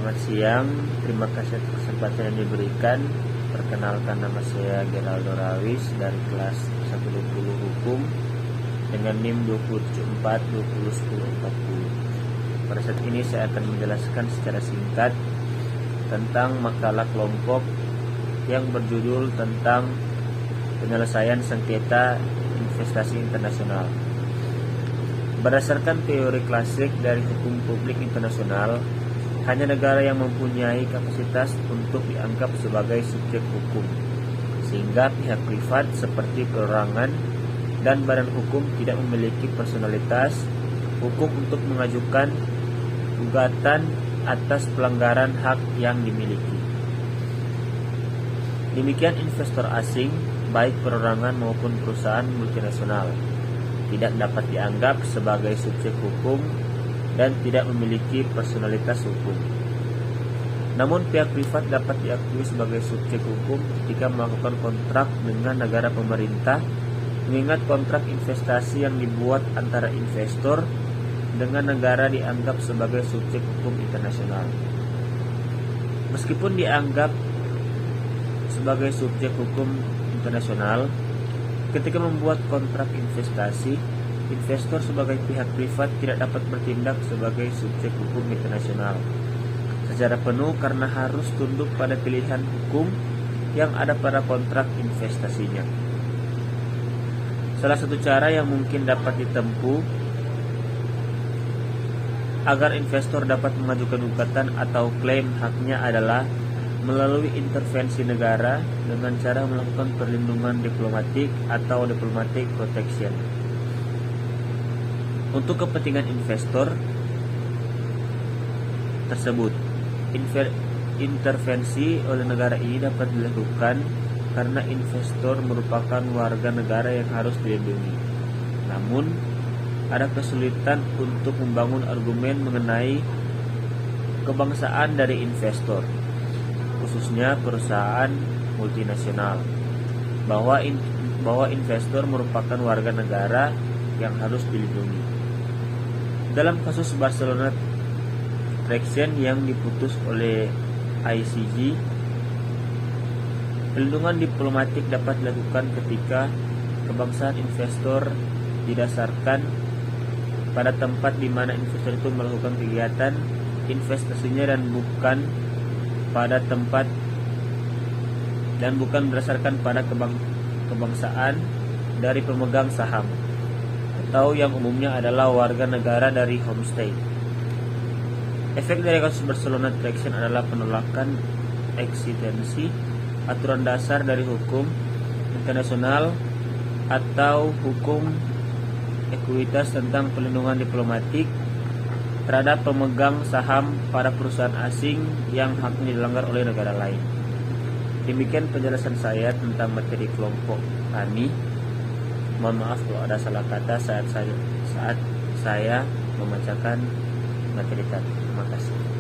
Selamat siang, terima kasih atas kesempatan yang diberikan. Perkenalkan, nama saya Geraldo Rawis dari kelas 120 Hukum dengan NIM 274201040. Pada saat ini saya akan menjelaskan secara singkat tentang makalah kelompok yang berjudul tentang penyelesaian sengketa investasi internasional. Berdasarkan teori klasik dari hukum publik internasional, hanya negara yang mempunyai kapasitas untuk dianggap sebagai subjek hukum, sehingga pihak privat seperti perorangan dan badan hukum tidak memiliki personalitas hukum untuk mengajukan gugatan atas pelanggaran hak yang dimiliki. Demikian investor asing, baik perorangan maupun perusahaan multinasional, tidak dapat dianggap sebagai subjek hukum dan tidak memiliki personalitas hukum. Namun pihak privat dapat diakui sebagai subjek hukum ketika melakukan kontrak dengan negara pemerintah, mengingat kontrak investasi yang dibuat antara investor dengan negara dianggap sebagai subjek hukum internasional. Meskipun dianggap sebagai subjek hukum internasional, ketika membuat kontrak investasi, investor sebagai pihak privat tidak dapat bertindak sebagai subjek hukum internasional secara penuh karena harus tunduk pada pilihan hukum yang ada pada kontrak investasinya. Salah satu cara yang mungkin dapat ditempuh agar investor dapat mengajukan gugatan atau klaim haknya adalah melalui intervensi negara dengan cara melakukan perlindungan diplomatik atau diplomatic protection. Untuk kepentingan investor tersebut, intervensi oleh negara ini dapat dilakukan karena investor merupakan warga negara yang harus dilindungi. Namun, ada kesulitan untuk membangun argumen mengenai kebangsaan dari investor, khususnya perusahaan multinasional, bahwa investor merupakan warga negara yang harus dilindungi. Dalam kasus Barcelona Traction yang diputus oleh ICJ, perlindungan diplomatik dapat dilakukan ketika kebangsaan investor didasarkan pada tempat di mana investor itu melakukan kegiatan investasinya dan bukan berdasarkan pada kebangsaan dari pemegang saham, atau yang umumnya adalah warga negara dari home state. Efek dari kasus Barcelona Traction adalah penolakan eksistensi aturan dasar dari hukum internasional atau hukum ekuitas tentang perlindungan diplomatik terhadap pemegang saham pada perusahaan asing yang haknya dilanggar oleh negara lain. Demikian penjelasan saya tentang materi kelompok kami. Mohon maaf kalau ada salah kata saat saya membacakan materi tadi. Terima kasih.